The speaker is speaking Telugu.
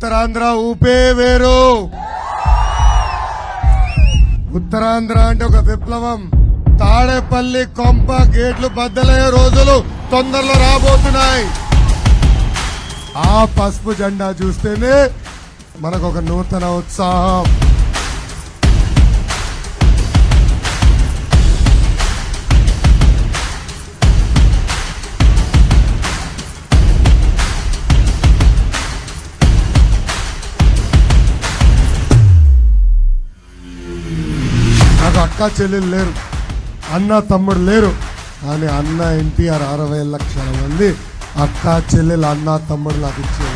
ఉత్తరాంధ్ర ఊపే వేరు. ఉత్తరాంధ్ర అంటే ఒక విప్లవం. తాడేపల్లి కొంప గేట్లు బద్దలయ్యే రోజులు తొందరలో రాబోతున్నాయి. ఆ పసుపు జెండా చూస్తేనే మనకు ఒక నూతన ఉత్సాహం. నాకు అక్క చెల్లెలు లేరు, అన్న తమ్ముడు లేరు. కానీ అన్న ఎన్టీఆర్ 60 లక్షల మంది అక్క చెల్లెలు అన్న తమ్ముడు నాకు ఇచ్చారు.